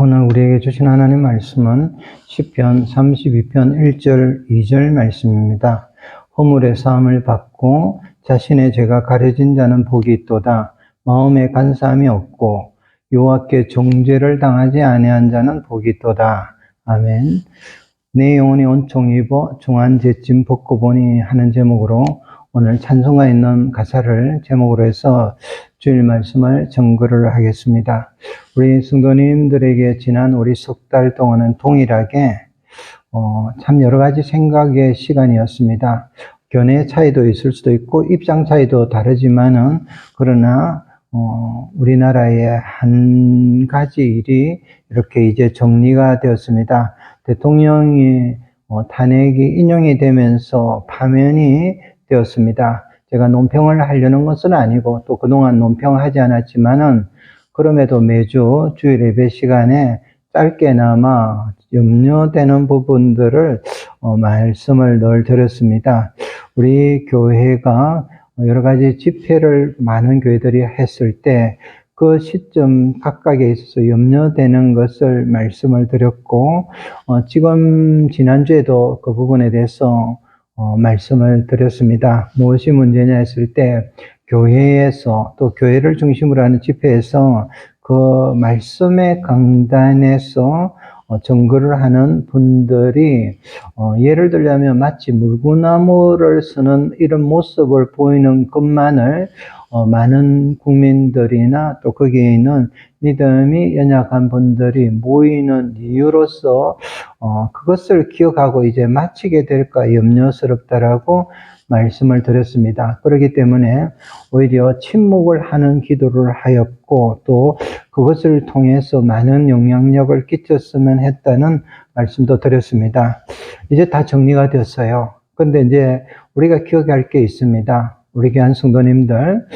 오늘 우리에게 주신 하나님 말씀은 시편 32편 1절 2절 말씀입니다. 허물의 사함을 받고 자신의 죄가 가려진 자는 복이 있도다. 마음에 간사함이 없고 여호와께 정죄를 당하지 아니한 자는 복이 있도다. 아멘. 내 영혼이 온통 입어 중한 재짐 벗고 보니 하는 제목으로 오늘 찬송가 있는 가사를 제목으로 해서 주일 말씀을 정글을 하겠습니다. 우리 성도님들에게 지난 우리 석 달 동안은 동일하게 참 여러 가지 생각의 시간이었습니다. 견해 차이도 있을 수도 있고 입장 차이도 다르지만은 그러나 우리나라의 한 가지 일이 이렇게 이제 정리가 되었습니다. 대통령이 탄핵이 인용이 되면서 파면이 되었습니다. 제가 논평을 하려는 것은 아니고 또 그동안 논평하지 않았지만은 그럼에도 매주 주일 예배 시간에 짧게나마 염려되는 부분들을 말씀을 늘 드렸습니다. 우리 교회가 여러 가지 집회를 많은 교회들이 했을 때 그 시점 각각에 있어서 염려되는 것을 말씀을 드렸고 지금 지난주에도 그 부분에 대해서 말씀을 드렸습니다. 무엇이 문제냐 했을 때 교회에서 또 교회를 중심으로 하는 집회에서 그 말씀의 강단에서 정글을 하는 분들이 예를 들자면 마치 물구나무를 쓰는 이런 모습을 보이는 것만을 많은 국민들이나 또 거기에 있는 믿음이 연약한 분들이 모이는 이유로서 그것을 기억하고 이제 마치게 될까 염려스럽다라고 말씀을 드렸습니다. 그렇기 때문에 오히려 침묵을 하는 기도를 하였고 또 그것을 통해서 많은 영향력을 끼쳤으면 했다는 말씀도 드렸습니다. 이제 다 정리가 됐어요. 그런데 이제 우리가 기억해야 할 게 있습니다. 우리 교한 성도님들,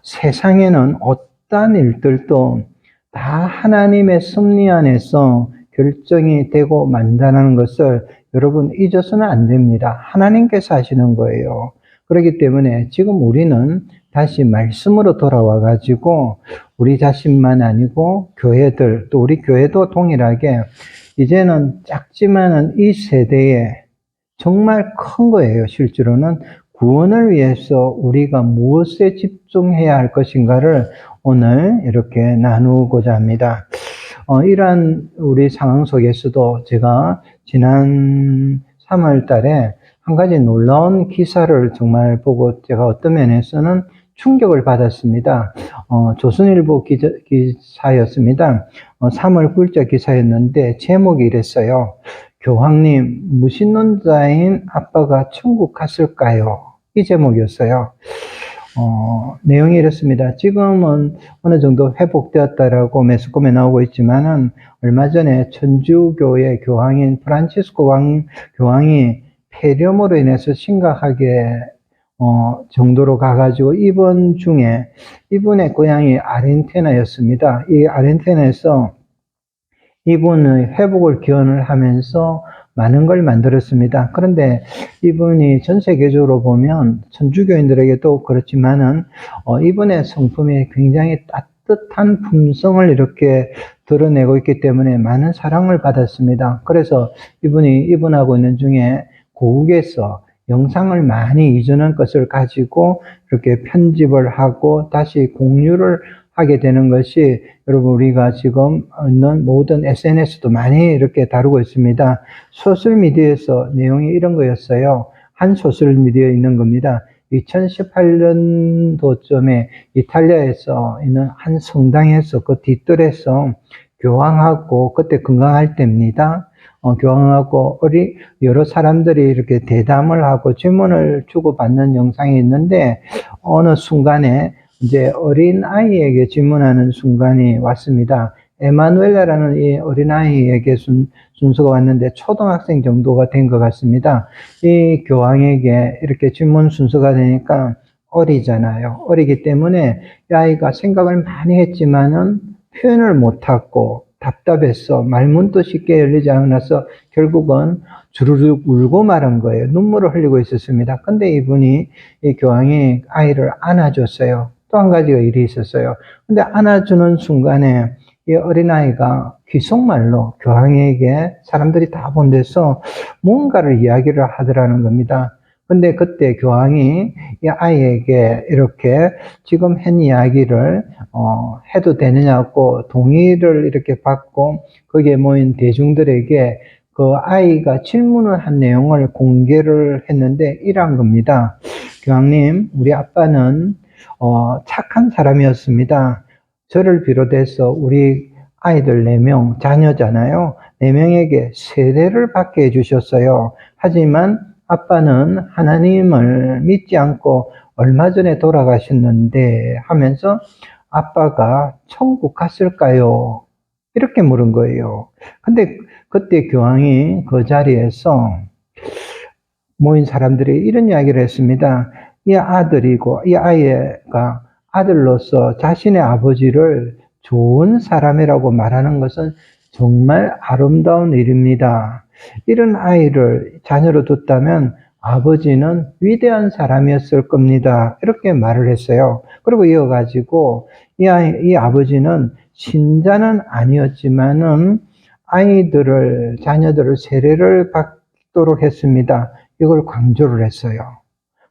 세상에는 어떠한 일들도 다 하나님의 섭리 안에서 결정이 되고 만다는 것을 여러분 잊어서는 안 됩니다. 하나님께서 하시는 거예요. 그렇기 때문에 지금 우리는 다시 말씀으로 돌아와 가지고 우리 자신만 아니고 교회들 또 우리 교회도 동일하게 이제는 작지만은 이 세대에 정말 큰 거예요. 실제로는 구원을 위해서 우리가 무엇에 집중해야 할 것인가를 오늘 이렇게 나누고자 합니다. 이러한 우리 상황 속에서도 제가 지난 3월 달에 한 가지 놀라운 기사를 정말 보고 제가 어떤 면에서는 충격을 받았습니다. 조선일보 기사였습니다. 3월 9일자 기사였는데 제목이 이랬어요. 교황님, 무신론자인 아빠가 천국 갔을까요? 이 제목이었어요. 내용이 이렇습니다. 지금은 어느 정도 회복되었다라고 매스컴에 나오고 있지만은 얼마 전에 천주교의 교황인 프란치스코 교황이 폐렴으로 인해서 심각하게 정도로 가가지고 입원 중에 이분의 고향이 아르헨티나였습니다. 이 아르헨티나에서 이분의 회복을 기원을 하면서 많은 걸 만들었습니다. 그런데 이분이 전 세계적으로 보면 천주교인들에게도 그렇지만은 이분의 성품이 굉장히 따뜻한 품성을 이렇게 드러내고 있기 때문에 많은 사랑을 받았습니다. 그래서 이분이 입원하고 있는 중에 고국에서 영상을 많이 이전한 것을 가지고 이렇게 편집을 하고 다시 공유를 하게 되는 것이 여러분 우리가 지금 있는 모든 SNS도 많이 이렇게 다루고 있습니다. 소셜미디어에서 내용이 이런 거였어요. 한 소셜미디어에 있는 겁니다. 2018년도쯤에 이탈리아에서 있는 한 성당에서 그 뒷뜰에서 교황하고 그때 건강할 때입니다. 교황하고 여러 사람들이 이렇게 대담을 하고 질문을 주고받는 영상이 있는데 어느 순간에 이제 어린 아이에게 질문하는 순간이 왔습니다. 에마누엘라라는 이 어린 아이에게 순서가 왔는데 초등학생 정도가 된 것 같습니다. 이 교황에게 이렇게 질문 순서가 되니까 어리잖아요. 어리기 때문에 이 아이가 생각을 많이 했지만은 표현을 못하고 답답해서 말문도 쉽게 열리지 않아서 결국은 주르륵 울고 말한 거예요. 눈물을 흘리고 있었습니다. 근데 이분이 이 교황이 아이를 안아줬어요. 또 한 가지가 일이 있었어요. 근데 안아주는 순간에 이 어린아이가 귓속말로 교황에게 사람들이 다 본 데서 뭔가를 이야기를 하더라는 겁니다. 근데 그때 교황이 이 아이에게 이렇게 지금 한 이야기를 해도 되느냐고 동의를 이렇게 받고 거기에 모인 대중들에게 그 아이가 질문을 한 내용을 공개를 했는데 이러한 겁니다. 교황님, 우리 아빠는 착한 사람이었습니다. 저를 비롯해서 우리 아이들 4명, 자녀잖아요. 4명에게 세례를 받게 해주셨어요. 하지만 아빠는 하나님을 믿지 않고 얼마 전에 돌아가셨는데 하면서 아빠가 천국 갔을까요? 이렇게 물은 거예요. 근데 그때 교황이 그 자리에서 모인 사람들이 이런 이야기를 했습니다. 이 아들이고 이 아이가 아들로서 자신의 아버지를 좋은 사람이라고 말하는 것은 정말 아름다운 일입니다. 이런 아이를 자녀로 뒀다면 아버지는 위대한 사람이었을 겁니다. 이렇게 말을 했어요. 그리고 이어가지고 이 아버지는 신자는 아니었지만은 자녀들을 세례를 받도록 했습니다. 이걸 강조를 했어요.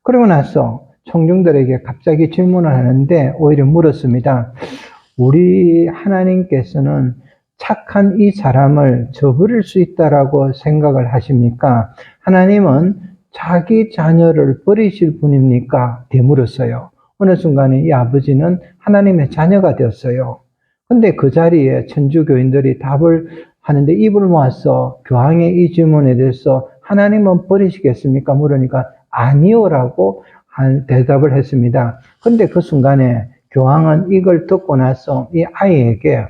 그러고 나서 청중들에게 갑자기 질문을 하는데 오히려 물었습니다. 우리 하나님께서는 착한 이 사람을 저버릴 수 있다라고 생각을 하십니까? 하나님은 자기 자녀를 버리실 분입니까? 되물었어요. 어느 순간에 이 아버지는 하나님의 자녀가 되었어요. 근데 그 자리에 천주교인들이 답을 하는데 입을 모아서 교황의 이 질문에 대해서 하나님은 버리시겠습니까? 물으니까 아니요라고 대답을 했습니다. 근데 그 순간에 교황은 이걸 듣고 나서 이 아이에게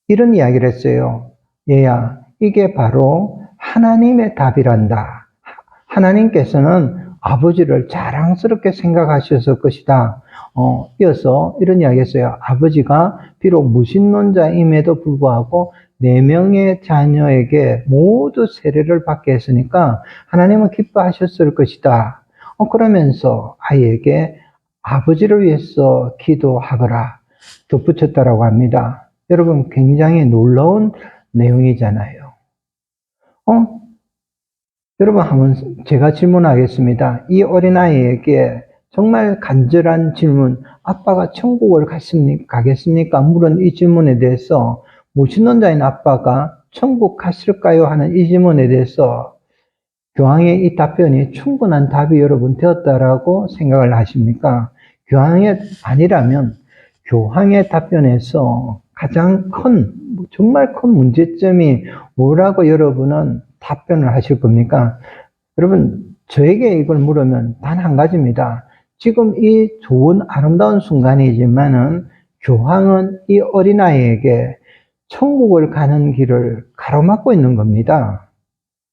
이런 이야기를 했어요. 얘야, 이게 바로 하나님의 답이란다. 하나님께서는 아버지를 자랑스럽게 생각하셨을 것이다. 이어서 이런 이야기 했어요. 아버지가 비록 무신론자임에도 불구하고 4명의 자녀에게 모두 세례를 받게 했으니까 하나님은 기뻐하셨을 것이다. 그러면서 아이에게 아버지를 위해서 기도하거라 덧붙였다라고 합니다. 여러분, 굉장히 놀라운 내용이잖아요. 여러분, 한번 제가 질문하겠습니다. 이 어린아이에게 정말 간절한 질문, 아빠가 천국을 가겠습니까? 물은 이 질문에 대해서 무신론자인 아빠가 천국 갔을까요? 하는 이 질문에 대해서 교황의 이 답변이 충분한 답이 여러분 되었다라고 생각을 하십니까? 교황이 아니라면 교황의 답변에서 가장 정말 큰 문제점이 뭐라고 여러분은 답변을 하실 겁니까? 여러분, 저에게 이걸 물으면 단 한 가지입니다. 지금 이 좋은 아름다운 순간이지만은 교황은 이 어린아이에게 천국을 가는 길을 가로막고 있는 겁니다.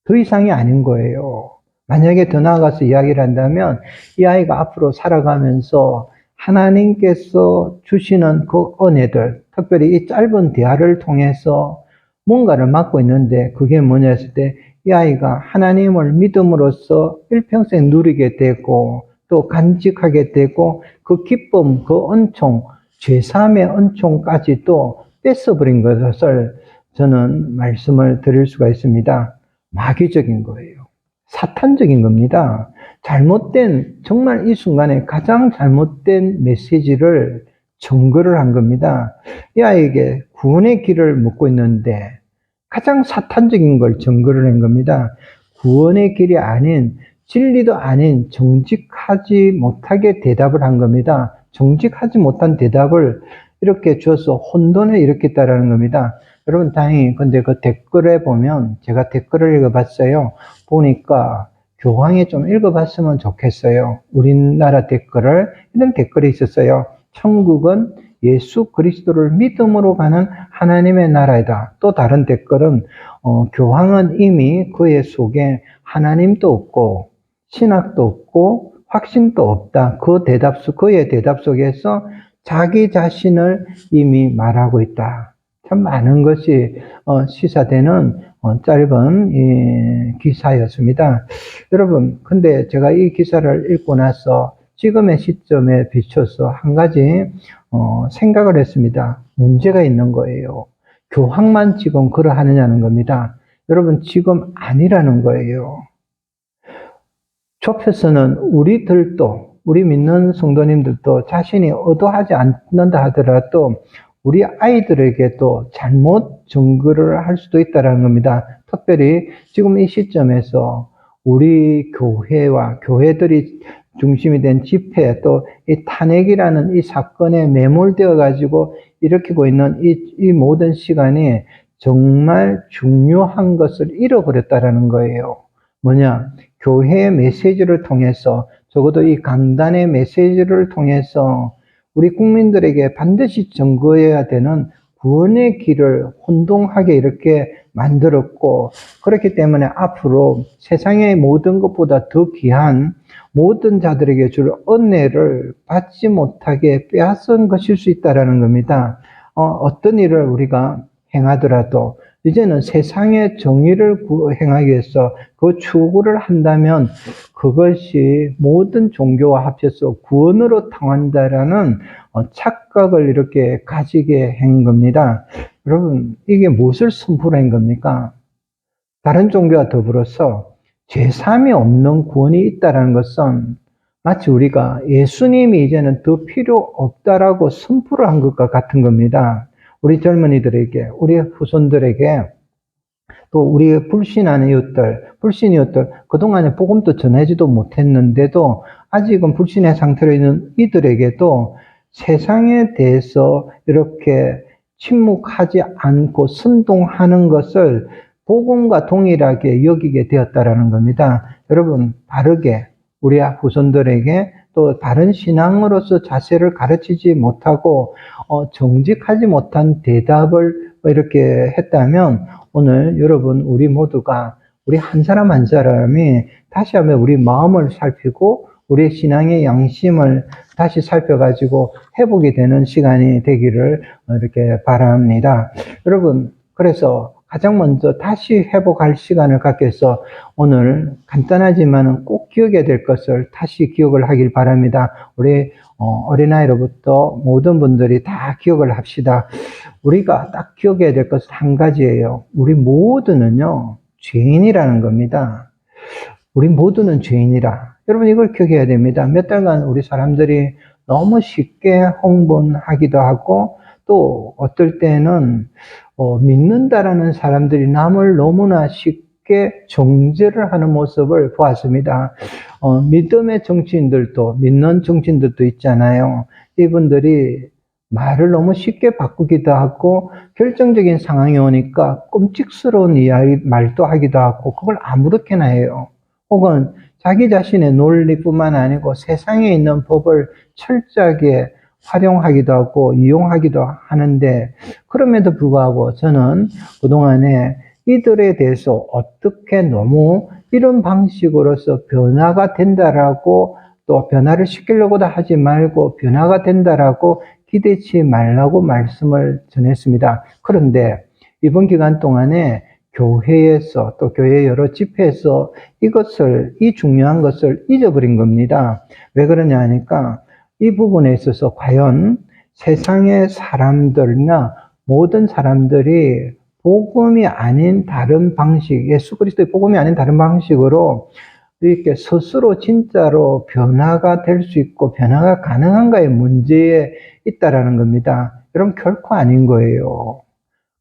더 이상이 아닌 거예요. 만약에 더 나아가서 이야기를 한다면 이 아이가 앞으로 살아가면서 하나님께서 주시는 그 은혜들, 특별히 이 짧은 대화를 통해서 뭔가를 맡고 있는데 그게 뭐냐 했을 때 이 아이가 하나님을 믿음으로써 일평생 누리게 되고 또 간직하게 되고 그 기쁨, 그 은총, 죄사함의 은총까지도 뺏어버린 것을 저는 말씀을 드릴 수가 있습니다. 마귀적인 거예요. 사탄적인 겁니다. 정말 이 순간에 가장 잘못된 메시지를 증거를 한 겁니다. 이 아이에게 구원의 길을 묻고 있는데 가장 사탄적인 걸 증거를 한 겁니다. 구원의 길이 아닌, 진리도 아닌 정직하지 못하게 대답을 한 겁니다. 정직하지 못한 대답을 이렇게 줘서 혼돈을 일으켰다라는 겁니다. 여러분, 다행히 근데 그 댓글에 보면 제가 댓글을 읽어봤어요. 보니까 교황이 좀 읽어봤으면 좋겠어요. 우리나라 댓글을 이런 댓글이 있었어요. 천국은 예수 그리스도를 믿음으로 가는 하나님의 나라이다. 또 다른 댓글은 교황은 이미 그의 속에 하나님도 없고 신학도 없고 확신도 없다. 그의 대답 속에서 자기 자신을 이미 말하고 있다. 참 많은 것이 시사되는 짧은 이 기사였습니다. 여러분, 근데 제가 이 기사를 읽고 나서 지금의 시점에 비춰서 한 가지 생각을 했습니다. 문제가 있는 거예요. 교황만 지금 그러하느냐는 겁니다. 여러분, 지금 아니라는 거예요. 좁혀서는 우리 믿는 성도님들도 자신이 의도하지 않는다 하더라도 우리 아이들에게도 잘못 증거를 할 수도 있다는 겁니다. 특별히 지금 이 시점에서 우리 교회와 교회들이 중심이 된 집회, 또 이 탄핵이라는 이 사건에 매몰되어 가지고 일으키고 있는 이 모든 시간이 정말 중요한 것을 잃어버렸다라는 거예요. 뭐냐? 교회의 메시지를 통해서, 적어도 이 강단의 메시지를 통해서 우리 국민들에게 반드시 증거해야 되는 구원의 길을 혼동하게 이렇게 만들었고, 그렇기 때문에 앞으로 세상의 모든 것보다 더 귀한 모든 자들에게 줄 은혜를 받지 못하게 빼앗은 것일 수 있다는 겁니다. 어떤 일을 우리가 행하더라도 이제는 세상의 정의를 행하기 위해서 그 추구를 한다면 그것이 모든 종교와 합쳐서 구원으로 통한다라는 착각을 이렇게 가지게 한 겁니다. 여러분, 이게 무엇을 선포한 겁니까? 다른 종교와 더불어서 제3이 없는 구원이 있다는 것은 마치 우리가 예수님이 이제는 더 필요 없다라고 선포를 한 것과 같은 겁니다. 우리 젊은이들에게, 우리 후손들에게, 또 우리 불신 이웃들, 그동안에 복음도 전하지도 못했는데도 아직은 불신의 상태로 있는 이들에게도 세상에 대해서 이렇게 침묵하지 않고 선동하는 것을 복음과 동일하게 여기게 되었다라는 겁니다. 여러분, 바르게 우리 후손들에게 또 다른 신앙으로서 자세를 가르치지 못하고 정직하지 못한 대답을 이렇게 했다면 오늘 여러분 우리 모두가 우리 한 사람 한 사람이 다시 한번 우리 마음을 살피고 우리의 신앙의 양심을 다시 살펴가지고 회복이 되는 시간이 되기를 이렇게 바랍니다. 여러분, 그래서 가장 먼저 다시 회복할 시간을 갖기 위해서 오늘 간단하지만 꼭 기억해야 될 것을 다시 기억을 하길 바랍니다. 우리 어린아이로부터 모든 분들이 다 기억을 합시다. 우리가 딱 기억해야 될 것은 한 가지예요. 우리 모두는요, 죄인이라는 겁니다. 우리 모두는 죄인이라. 여러분, 이걸 기억해야 됩니다. 몇 달간 우리 사람들이 너무 쉽게 흥분하기도 하고, 또 어떨 때는 믿는다라는 사람들이 남을 너무나 쉽게 정죄를 하는 모습을 보았습니다. 믿음의 정치인들도, 믿는 정치인들도 있잖아요. 이분들이 말을 너무 쉽게 바꾸기도 하고 결정적인 상황이 오니까 끔찍스러운 말도 하기도 하고 그걸 아무렇게나 해요. 혹은 자기 자신의 논리뿐만 아니고 세상에 있는 법을 철저하게 활용하기도 하고 이용하기도 하는데, 그럼에도 불구하고 저는 그동안에 이들에 대해서 어떻게 너무 이런 방식으로서 변화가 된다라고, 또 변화를 시키려고도 하지 말고 변화가 된다라고 기대치 말라고 말씀을 전했습니다. 그런데 이번 기간 동안에 교회에서 또 교회 여러 집회에서 이 중요한 것을 잊어버린 겁니다. 왜 그러냐 하니까 이 부분에 있어서 과연 세상의 사람들이나 모든 사람들이 복음이 아닌 다른 방식, 예수 그리스도의 복음이 아닌 다른 방식으로 이렇게 스스로 진짜로 변화가 될 수 있고 변화가 가능한가의 문제에 있다라는 겁니다. 여러분, 결코 아닌 거예요.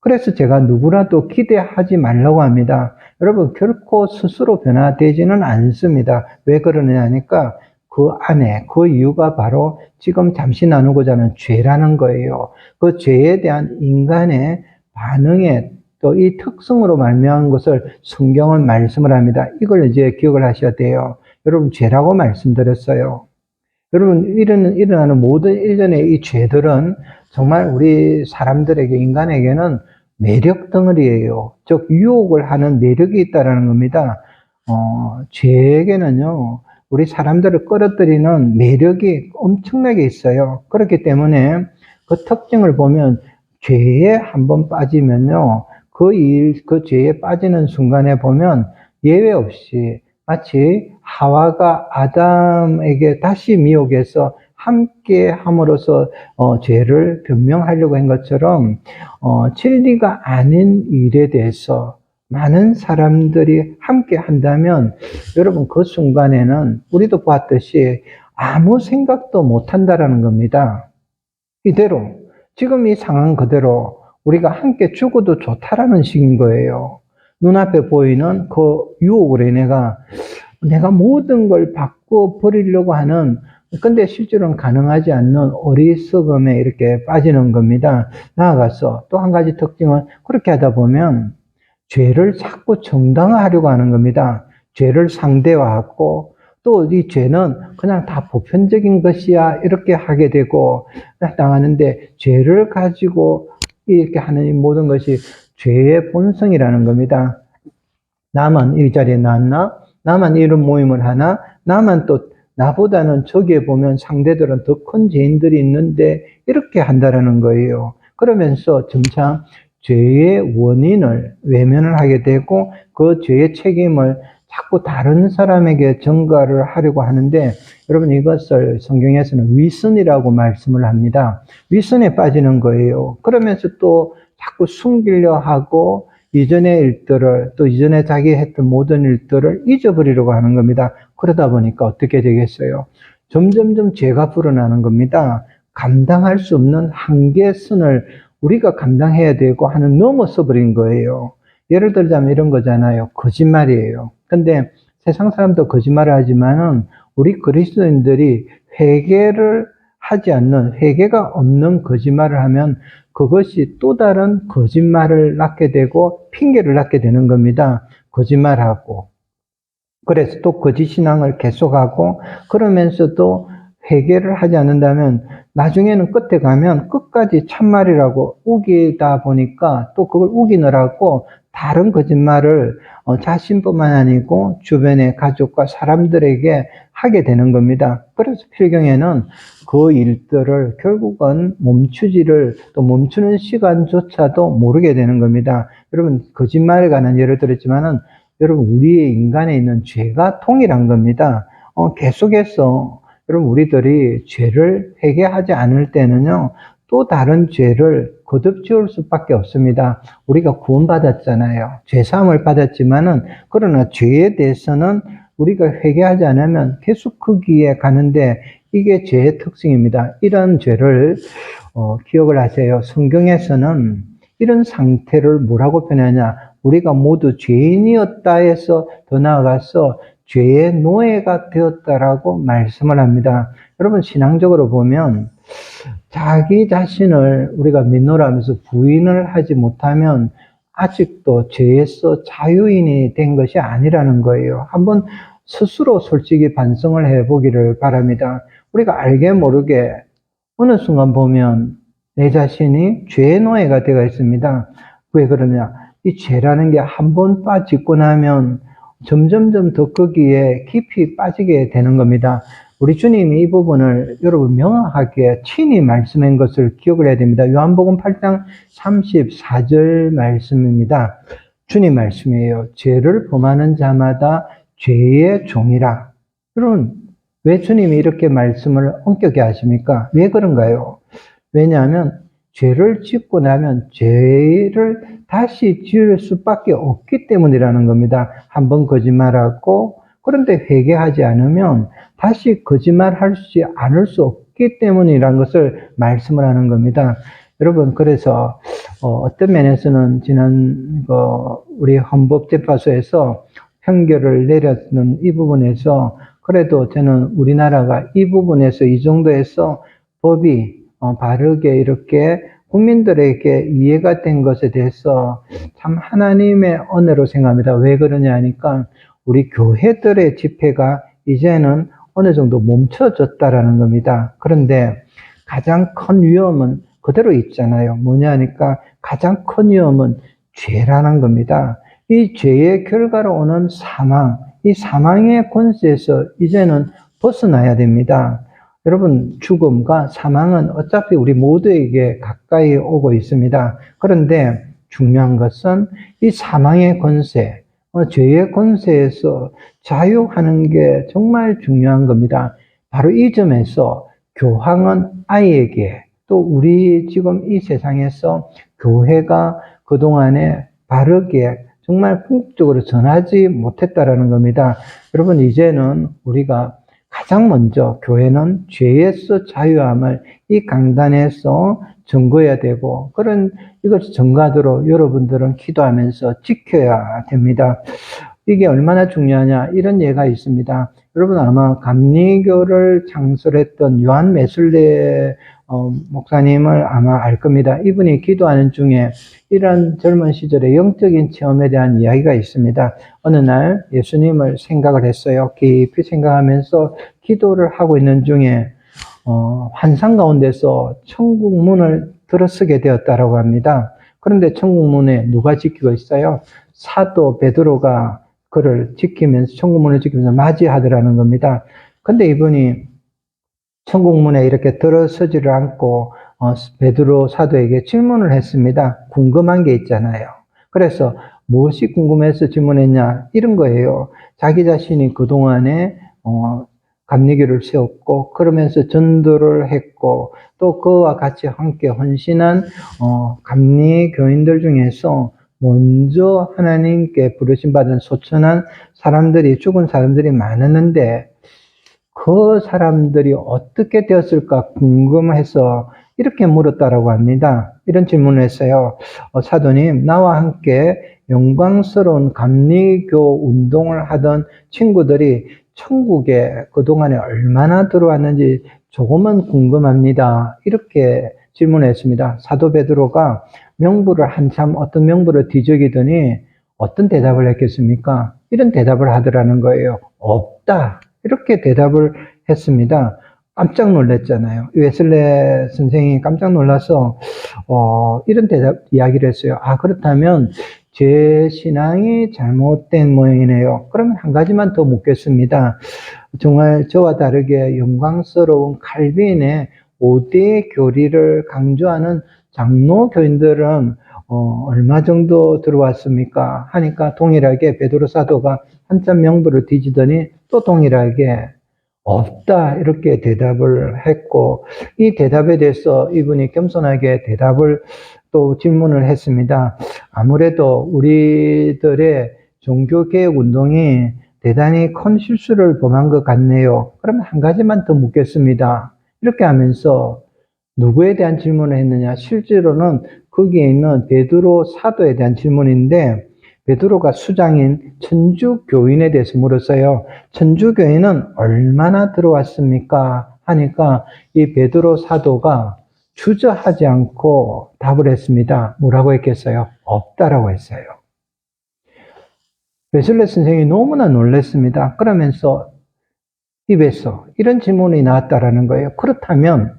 그래서 제가 누구라도 기대하지 말라고 합니다. 여러분, 결코 스스로 변화되지는 않습니다. 왜 그러느냐 하니까 그 안에 그 이유가 바로 지금 잠시 나누고자 하는 죄라는 거예요. 그 죄에 대한 인간의 반응에 또 이 특성으로 말미암은 것을 성경은 말씀을 합니다. 이걸 이제 기억을 하셔야 돼요. 여러분, 죄라고 말씀드렸어요. 여러분, 일어나는 모든 일련의 이 죄들은 정말 우리 사람들에게, 인간에게는 매력 덩어리예요. 즉, 유혹을 하는 매력이 있다는 겁니다. 죄에게는요, 우리 사람들을 끌어들이는 매력이 엄청나게 있어요. 그렇기 때문에 그 특징을 보면 죄에 한번 빠지면요, 그 죄에 빠지는 순간에 보면 예외 없이 마치 하와가 아담에게 다시 미혹해서 함께 함으로써 죄를 변명하려고 한 것처럼 진리가 아닌 일에 대해서 많은 사람들이 함께 한다면 여러분 그 순간에는 우리도 봤듯이 아무 생각도 못 한다라는 겁니다. 이대로 지금 이 상황 그대로 우리가 함께 죽어도 좋다라는 식인 거예요. 눈앞에 보이는 그 유혹으로 내가 모든 걸 바꿔 버리려고 하는, 근데 실제로는 가능하지 않는 어리석음에 이렇게 빠지는 겁니다. 나아가서 또 한 가지 특징은 그렇게 하다 보면 죄를 자꾸 정당화하려고 하는 겁니다. 죄를 상대화하고 또 이 죄는 그냥 다 보편적인 것이야 이렇게 하게 되고 나가는데, 죄를 가지고 이렇게 하는 이 모든 것이 죄의 본성이라는 겁니다. 나만 이 자리에 나왔나? 나만 이런 모임을 하나? 나만 또 나보다는 저기에 보면 상대들은 더 큰 죄인들이 있는데 이렇게 한다라는 거예요. 그러면서 점차 죄의 원인을 외면을 하게 되고 그 죄의 책임을 자꾸 다른 사람에게 전가를 하려고 하는데, 여러분 이것을 성경에서는 위선이라고 말씀을 합니다. 위선에 빠지는 거예요. 그러면서 또 자꾸 숨기려 하고 이전의 일들을, 또 이전에 자기 했던 모든 일들을 잊어버리려고 하는 겁니다. 그러다 보니까 어떻게 되겠어요? 점점점 죄가 불어나는 겁니다. 감당할 수 없는 한계선을 우리가 감당해야 되고 하는 넘어서 버린 거예요. 예를 들자면 이런 거잖아요. 거짓말이에요. 근데 세상 사람도 거짓말을 하지만은 우리 그리스도인들이 회개를 하지 않는, 회개가 없는 거짓말을 하면 그것이 또 다른 거짓말을 낳게 되고 핑계를 낳게 되는 겁니다. 거짓말하고. 그래서 또 거짓 신앙을 계속하고 그러면서도 회개를 하지 않는다면 나중에는 끝에 가면 끝까지 참말이라고 우기다 보니까 또 그걸 우기느라고 다른 거짓말을 자신뿐만 아니고 주변의 가족과 사람들에게 하게 되는 겁니다. 그래서 필경에는 그 일들을 결국은 또 멈추는 시간조차도 모르게 되는 겁니다. 여러분 거짓말에 관한 예를 들었지만은 여러분 우리의 인간에 있는 죄가 동일한 겁니다. 계속해서 여러분 우리들이 죄를 회개하지 않을 때는요 또 다른 죄를 거듭 지을 수밖에 없습니다. 우리가 구원받았잖아요. 죄사함을 받았지만은 그러나 죄에 대해서는 우리가 회개하지 않으면 계속 그 길에 가는데, 이게 죄의 특징입니다. 이런 죄를 기억을 하세요. 성경에서는 이런 상태를 뭐라고 표현하냐? 우리가 모두 죄인이었다 해서 더 나아가서 죄의 노예가 되었다라고 말씀을 합니다. 여러분 신앙적으로 보면 자기 자신을 우리가 믿노라면서 부인을 하지 못하면 아직도 죄에서 자유인이 된 것이 아니라는 거예요. 한번 스스로 솔직히 반성을 해보기를 바랍니다. 우리가 알게 모르게 어느 순간 보면 내 자신이 죄의 노예가 되어 있습니다. 왜 그러냐? 이 죄라는 게 한 번 빠지고 나면 점점점 더 거기에 깊이 빠지게 되는 겁니다. 우리 주님이 이 부분을 여러분 명확하게 친히 말씀한 것을 기억을 해야 됩니다. 요한복음 8장 34절 말씀입니다. 주님 말씀이에요. 죄를 범하는 자마다 죄의 종이라. 여러분 왜 주님이 이렇게 말씀을 엄격히 하십니까? 왜 그런가요? 왜냐하면 죄를 짓고 나면 죄를 다시 지을 수밖에 없기 때문이라는 겁니다. 한번 거짓말하고 그런데 회개하지 않으면 다시 거짓말하지 않을 수 없기 때문이라는 것을 말씀을 하는 겁니다. 여러분 그래서 어떤 면에서는 지난 우리 헌법재판소에서 판결을 내렸는 이 부분에서 그래도 저는 우리나라가 이 부분에서 이 정도에서 법이 바르게 이렇게 국민들에게 이해가 된 것에 대해서 참 하나님의 은혜로 생각합니다. 왜 그러냐 하니까 우리 교회들의 집회가 이제는 어느 정도 멈춰졌다라는 겁니다. 그런데 가장 큰 위험은 그대로 있잖아요. 뭐냐 하니까 가장 큰 위험은 죄라는 겁니다. 이 죄의 결과로 오는 사망, 이 사망의 권세에서 이제는 벗어나야 됩니다. 여러분 죽음과 사망은 어차피 우리 모두에게 가까이 오고 있습니다. 그런데 중요한 것은 이 사망의 권세, 죄의 권세에서 자유하는 게 정말 중요한 겁니다. 바로 이 점에서 교황은 아이에게 또 우리 지금 이 세상에서 교회가 그동안에 바르게 정말 궁극적으로 전하지 못했다라는 겁니다. 여러분, 이제는 우리가 가장 먼저 교회는 죄에서 자유함을 이 강단에서 증거해야 되고, 그런 이것을 전가도록 여러분들은 기도하면서 지켜야 됩니다. 이게 얼마나 중요하냐, 이런 예가 있습니다. 여러분, 아마 감리교를 창설했던 요한 메술레 목사님을 아마 알 겁니다. 이분이 기도하는 중에 이런 젊은 시절의 영적인 체험에 대한 이야기가 있습니다. 어느 날 예수님을 생각을 했어요. 깊이 생각하면서 기도를 하고 있는 중에 환상 가운데서 천국 문을 들어서게 되었다라고 합니다. 그런데 천국 문에 누가 지키고 있어요? 사도 베드로가 그를 지키면서, 천국 문을 지키면서 맞이하더라는 겁니다. 근데 이분이 천국 문에 이렇게 들어서지를 않고 베드로 사도에게 질문을 했습니다. 궁금한 게 있잖아요. 그래서 무엇이 궁금해서 질문했냐, 이런 거예요. 자기 자신이 그동안에 감리교를 세웠고, 그러면서 전도를 했고, 또 그와 같이 함께 헌신한 감리교인들 중에서 먼저 하나님께 부르심받은 소천한 사람들이, 죽은 사람들이 많았는데 그 사람들이 어떻게 되었을까 궁금해서 이렇게 물었다라고 합니다. 이런 질문을 했어요. 사도님, 나와 함께 영광스러운 감리교 운동을 하던 친구들이 천국에 그동안에 얼마나 들어왔는지 조금은 궁금합니다. 이렇게 질문했습니다. 사도 베드로가 명부를 한참 어떤 명부를 뒤적이더니 어떤 대답을 했겠습니까? 이런 대답을 하더라는 거예요. 없다. 이렇게 대답을 했습니다. 깜짝 놀랐잖아요. 웨슬레 선생이 깜짝 놀라서 이런 이야기를 했어요. 그렇다면 제 신앙이 잘못된 모양이네요. 그러면 한 가지만 더 묻겠습니다. 정말 저와 다르게 영광스러운 칼빈의 5대 교리를 강조하는 장로 교인들은 얼마 정도 들어왔습니까? 하니까 동일하게 베드로 사도가 한참 명부를 뒤지더니 또 동일하게 없다, 이렇게 대답을 했고, 이 대답에 대해서 이분이 겸손하게 대답을 또 질문을 했습니다. 아무래도 우리들의 종교개혁 운동이 대단히 큰 실수를 범한 것 같네요. 그럼 한 가지만 더 묻겠습니다. 이렇게 하면서 누구에 대한 질문을 했느냐? 실제로는 거기에 있는 베드로 사도에 대한 질문인데, 베드로가 수장인 천주교인에 대해서 물었어요. 천주교인은 얼마나 들어왔습니까? 하니까 이 베드로 사도가 주저하지 않고 답을 했습니다. 뭐라고 했겠어요? 없다라고 했어요. 웨슬레 선생이 너무나 놀랐습니다. 그러면서 입에서 이런 질문이 나왔다라는 거예요. 그렇다면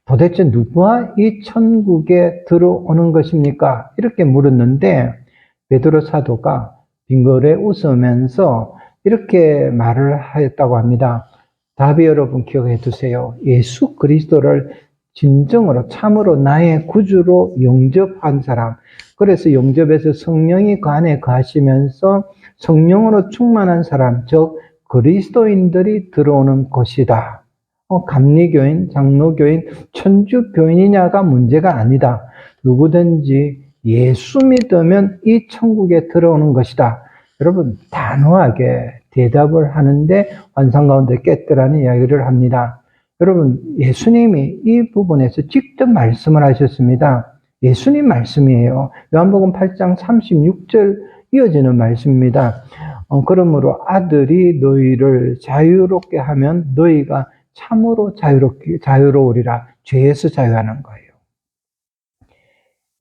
도대체 누가 이 천국에 들어오는 것입니까? 이렇게 물었는데 베드로 사도가 빙그레 웃으면서 이렇게 말을 하였다고 합니다. 답이 여러분 기억해 두세요. 예수 그리스도를 진정으로 참으로 나의 구주로 영접한 사람, 그래서 영접에서 성령이 그 안에 거하시면서 성령으로 충만한 사람, 즉 그리스도인들이 들어오는 것이다. 감리교인, 장로교인, 천주교인이냐가 문제가 아니다. 누구든지 예수 믿으면 이 천국에 들어오는 것이다. 여러분, 단호하게 대답을 하는데 환상 가운데 깼더라는 이야기를 합니다. 여러분, 예수님이 이 부분에서 직접 말씀을 하셨습니다. 예수님 말씀이에요. 요한복음 8장 36절 이어지는 말씀입니다. 그러므로 아들이 너희를 자유롭게 하면 너희가 참으로 자유로우리라. 죄에서 자유하는 거예요.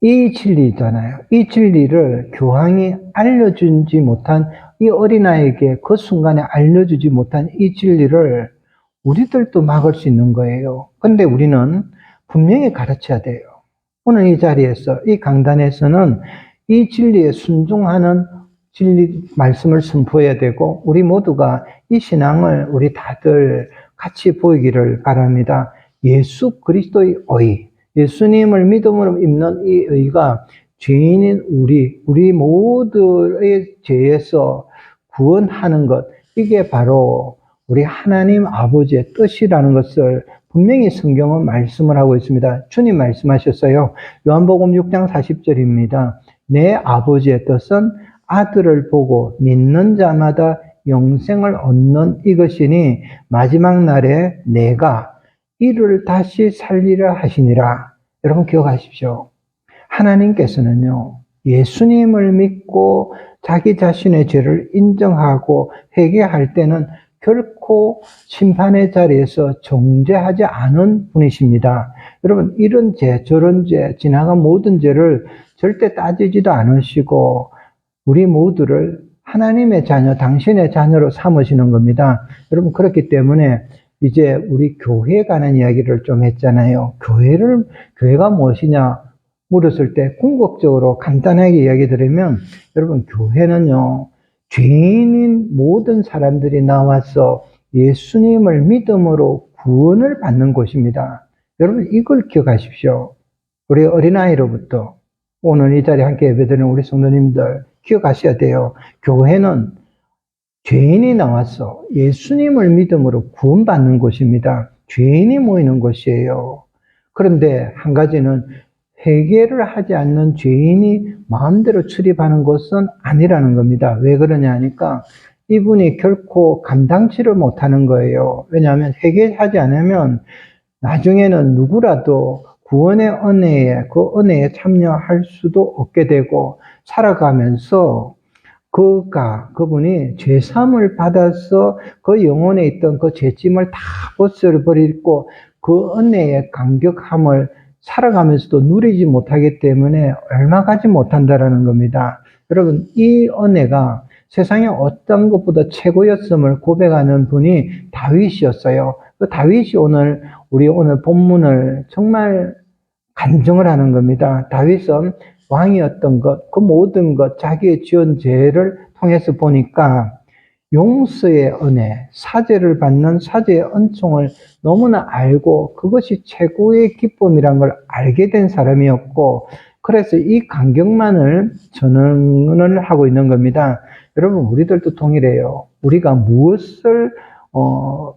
이 진리잖아요. 이 진리를 교황이 알려주지 못한, 이 어린아이에게 그 순간에 알려주지 못한 이 진리를 우리들도 막을 수 있는 거예요. 근데 우리는 분명히 가르쳐야 돼요. 오늘 이 자리에서, 이 강단에서는 이 진리에 순종하는 진리 말씀을 선포해야 되고, 우리 모두가 이 신앙을 우리 다들 같이 보이기를 바랍니다. 예수 그리스도의 의, 예수님을 믿음으로 입는 이 의가 죄인인 우리 모두의 죄에서 구원하는 것, 이게 바로 우리 하나님 아버지의 뜻이라는 것을 분명히 성경은 말씀을 하고 있습니다. 주님 말씀하셨어요. 요한복음 6장 40절입니다. 내 아버지의 뜻은 아들을 보고 믿는 자마다 영생을 얻는 이것이니 마지막 날에 내가 이를 다시 살리려 하시니라. 여러분 기억하십시오. 하나님께서는요, 예수님을 믿고 자기 자신의 죄를 인정하고 회개할 때는 결코 심판의 자리에서 정죄하지 않은 분이십니다. 여러분, 이런 죄, 저런 죄, 지나간 모든 죄를 절대 따지지도 않으시고 우리 모두를 하나님의 자녀, 당신의 자녀로 삼으시는 겁니다. 여러분, 그렇기 때문에 이제 우리 교회에 관한 이야기를 좀 했잖아요. 교회가 무엇이냐 물었을 때 궁극적으로 간단하게 이야기 드리면, 여러분, 교회는요, 죄인인 모든 사람들이 나와서 예수님을 믿음으로 구원을 받는 곳입니다. 여러분, 이걸 기억하십시오. 우리 어린아이로부터 오늘 이 자리에 함께 예배드리는 우리 성도님들 기억하셔야 돼요. 교회는 죄인이 나와서 예수님을 믿음으로 구원받는 곳입니다. 죄인이 모이는 곳이에요. 그런데 한 가지는 회개를 하지 않는 죄인이 마음대로 출입하는 곳은 아니라는 겁니다. 왜 그러냐 하니까 이분이 결코 감당치를 못하는 거예요. 왜냐하면 회개하지 않으면 나중에는 누구라도 구원의 은혜에, 그 은혜에 참여할 수도 없게 되고, 살아가면서 그분이 죄사함을 받아서 그 영혼에 있던 그 죄짐을 다 벗어버리고 그 은혜의 감격함을 살아가면서도 누리지 못하기 때문에 얼마 가지 못한다라는 겁니다. 여러분, 이 은혜가 세상에 어떤 것보다 최고였음을 고백하는 분이 다윗이었어요. 그 다윗이 우리 오늘 본문을 정말 간증을 하는 겁니다. 다윗은 왕이었던 것, 그 모든 것, 자기의 지은 죄를 통해서 보니까 용서의 은혜, 사죄를 받는 사죄의 은총을 너무나 알고 그것이 최고의 기쁨이란 걸 알게 된 사람이었고, 그래서 이 간격만을 전언을 하고 있는 겁니다. 여러분, 우리들도 동일해요. 우리가 무엇을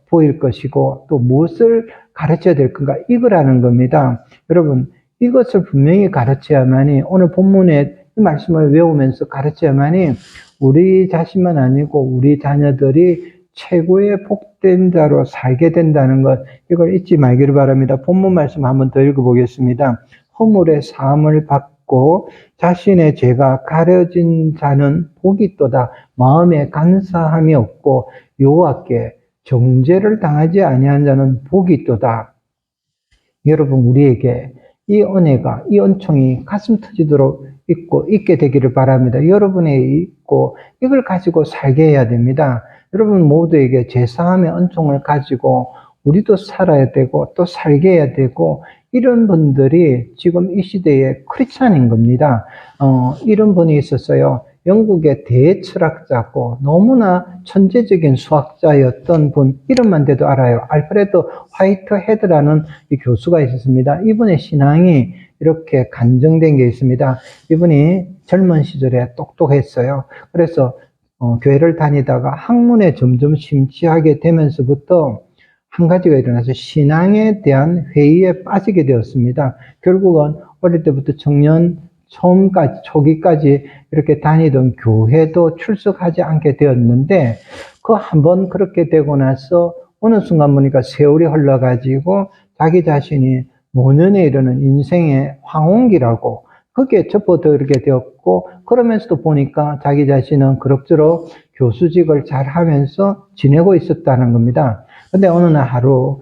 보일 것이고 또 무엇을 가르쳐야 될 건가, 이거라는 겁니다. 여러분, 이것을 분명히 가르쳐야만이, 오늘 본문의 이 말씀을 외우면서 가르쳐야만이 우리 자신만 아니고 우리 자녀들이 최고의 복된 자로 살게 된다는 것, 이걸 잊지 말기를 바랍니다. 본문 말씀 한번 더 읽어보겠습니다. 허물의 사함을 받고 자신의 죄가 가려진 자는 복이 있도다. 마음에 간사함이 없고 여호와께 정죄를 당하지 아니한 자는 복이 있도다. 여러분, 우리에게 이 은혜가, 이 은총이 가슴 터지도록 있게 되기를 바랍니다. 여러분에 있고 이걸 가지고 살게 해야 됩니다. 여러분 모두에게 제사함의 은총을 가지고 우리도 살아야 되고 또 살게 해야 되고, 이런 분들이 지금 이 시대의 크리스찬인 겁니다. 이런 분이 있었어요. 영국의 대철학자고 너무나 천재적인 수학자였던 분, 이름만 대도 알아요. 알프레드 화이트 헤드라는 이 교수가 있었습니다. 이분의 신앙이 이렇게 간증된 게 있습니다. 이분이 젊은 시절에 똑똑했어요. 그래서 교회를 다니다가 학문에 점점 심취하게 되면서부터 한 가지가 일어나서 신앙에 대한 회의에 빠지게 되었습니다. 결국은 어릴 때부터 초기까지 이렇게 다니던 교회도 출석하지 않게 되었는데, 그 한번 그렇게 되고 나서 어느 순간 보니까 세월이 흘러가지고 자기 자신이 노년에 이르는 인생의 황혼기라고 거기에 접어들게 되었고, 그러면서도 보니까 자기 자신은 그럭저럭 교수직을 잘 하면서 지내고 있었다는 겁니다. 근데 어느 날 하루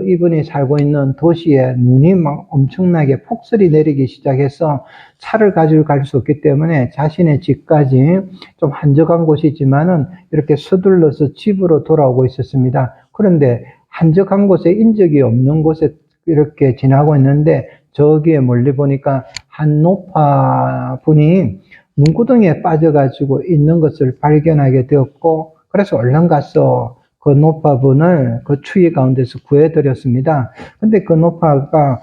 이분이 살고 있는 도시에 눈이 막 엄청나게 폭설이 내리기 시작해서 차를 가지고 갈 수 없기 때문에 자신의 집까지 좀 한적한 곳이지만은 이렇게 서둘러서 집으로 돌아오고 있었습니다. 그런데 한적한 곳에 인적이 없는 곳에 이렇게 지나고 있는데, 저기에 멀리 보니까 한 노파분이 눈구덩이에 빠져가지고 있는 것을 발견하게 되었고, 그래서 얼른 가서 그 노파분을 그 추위 가운데서 구해드렸습니다. 근데 그 노파가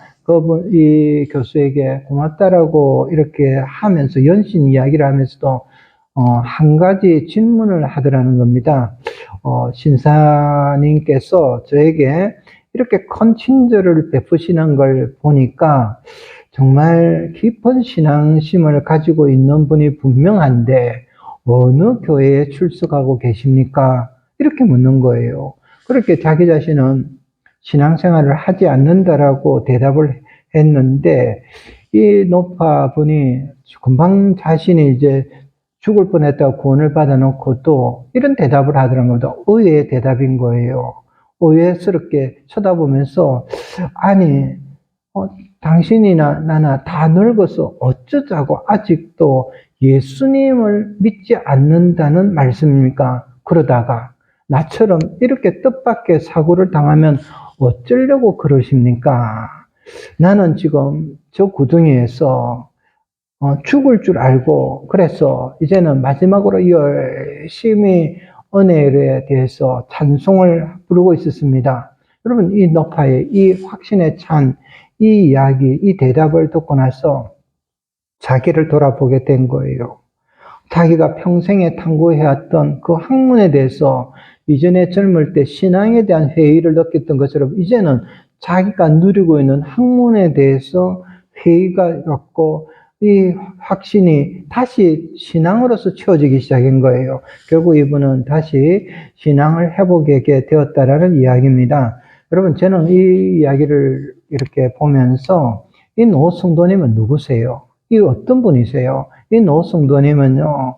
이 교수에게 고맙다라고 이렇게 하면서 연신 이야기를 하면서도 한 가지 질문을 하더라는 겁니다. 신사님께서 저에게 이렇게 큰 친절을 베푸시는 걸 보니까 정말 깊은 신앙심을 가지고 있는 분이 분명한데 어느 교회에 출석하고 계십니까? 이렇게 묻는 거예요. 그렇게 자기 자신은 신앙생활을 하지 않는다라고 대답을 했는데 이 노파분이 금방 자신이 이제 죽을 뻔했다고 구원을 받아놓고 또 이런 대답을 하더라는 겁니다. 의외의 대답인 거예요. 의외스럽게 쳐다보면서 아니 당신이나 나나 다 늙어서 어쩌자고 아직도 예수님을 믿지 않는다는 말씀입니까? 그러다가 나처럼 이렇게 뜻밖의 사고를 당하면 어쩌려고 그러십니까? 나는 지금 저 구덩이에서 죽을 줄 알고 그래서 이제는 마지막으로 열심히 은혜에 대해서 찬송을 부르고 있었습니다. 여러분 이 노파의 이 확신에 찬 이 이야기, 이 대답을 듣고 나서 자기를 돌아보게 된 거예요. 자기가 평생에 탐구해왔던 그 학문에 대해서 이전에 젊을 때 신앙에 대한 회의를 느꼈던 것처럼 이제는 자기가 누리고 있는 학문에 대해서 회의가 갖고 이 확신이 다시 신앙으로서 채워지기 시작한 거예요. 결국 이분은 다시 신앙을 회복하게 되었다라는 이야기입니다. 여러분, 저는 이 이야기를 이렇게 보면서 이 노 성도님은 누구세요? 이 어떤 분이세요? 이 노 성도님은요,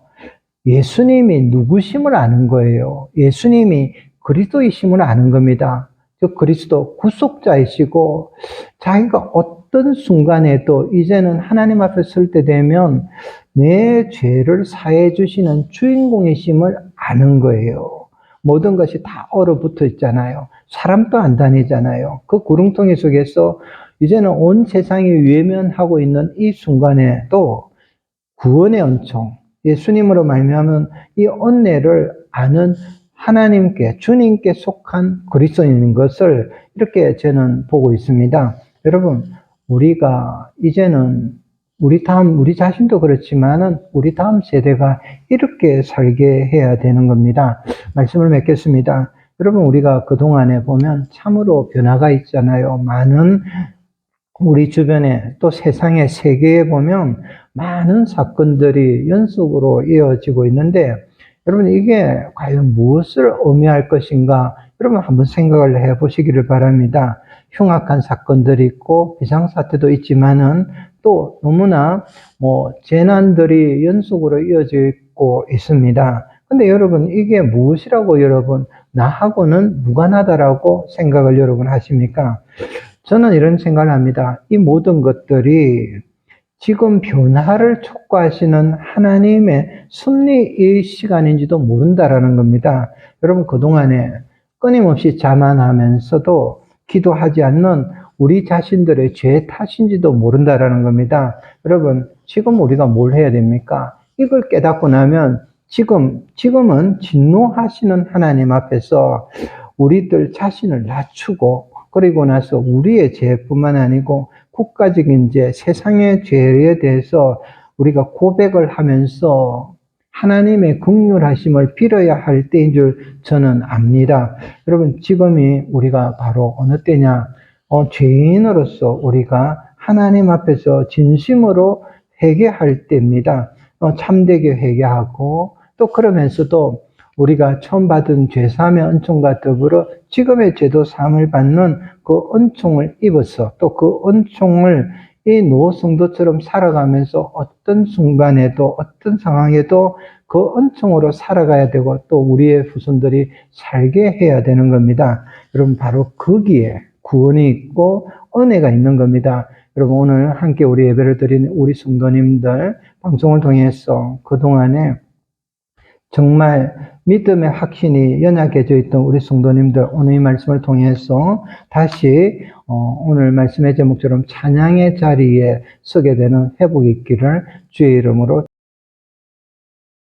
예수님이 누구심을 아는 거예요. 예수님이 그리스도이심을 아는 겁니다. 즉 그리스도 구속자이시고 자기가 어떤 순간에도 이제는 하나님 앞에 설 때 되면 내 죄를 사해 주시는 주인공이심을 아는 거예요. 모든 것이 다 얼어붙어 있잖아요. 사람도 안 다니잖아요. 그 구렁텅이 속에서 이제는 온 세상이 외면하고 있는 이 순간에도 구원의 은총, 예수님으로 말미암은 이 은혜를 아는 하나님께, 주님께 속한 그리스도인인 것을 이렇게 저는 보고 있습니다. 여러분, 우리가 이제는 우리 자신도 그렇지만은 우리 다음 세대가 이렇게 살게 해야 되는 겁니다. 말씀을 맺겠습니다. 여러분, 우리가 그동안에 보면 참으로 변화가 있잖아요. 많은 우리 주변에 또 세상의 세계에 보면 많은 사건들이 연속으로 이어지고 있는데 여러분 이게 과연 무엇을 의미할 것인가 여러분 한번 생각을 해보시기를 바랍니다. 흉악한 사건들이 있고 비상사태도 있지만은 또 너무나 재난들이 연속으로 이어지고 있습니다. 근데 여러분 이게 무엇이라고 여러분 나하고는 무관하다라고 생각을 여러분 하십니까? 저는 이런 생각을 합니다. 이 모든 것들이 지금 변화를 촉구하시는 하나님의 섭리의 시간인지도 모른다라는 겁니다. 여러분 그동안에 끊임없이 자만하면서도 기도하지 않는 우리 자신들의 죄 탓인지도 모른다라는 겁니다. 여러분 지금 우리가 뭘 해야 됩니까? 이걸 깨닫고 나면 지금은 진노하시는 하나님 앞에서 우리들 자신을 낮추고 그리고 나서 우리의 죄뿐만 아니고 국가적인 죄, 세상의 죄에 대해서 우리가 고백을 하면서 하나님의 긍휼하심을 빌어야 할 때인 줄 저는 압니다. 여러분 지금이 우리가 바로 어느 때냐? 죄인으로서 우리가 하나님 앞에서 진심으로 회개할 때입니다. 참되게 회개하고 또 그러면서도 우리가 처음 받은 죄사함의 은총과 더불어 지금의 죄도 사함을 받는 그 은총을 입어서 또 그 은총을 이 노 성도처럼 살아가면서 어떤 순간에도 어떤 상황에도 그 은총으로 살아가야 되고 또 우리의 후손들이 살게 해야 되는 겁니다. 여러분 바로 거기에 구원이 있고 은혜가 있는 겁니다. 여러분 오늘 함께 우리 예배를 드리는 우리 성도님들 방송을 통해서 그동안에 정말 믿음의 확신이 연약해져 있던 우리 성도님들 오늘 이 말씀을 통해서 다시 오늘 말씀의 제목처럼 찬양의 자리에 서게 되는 회복이 있기를 주의 이름으로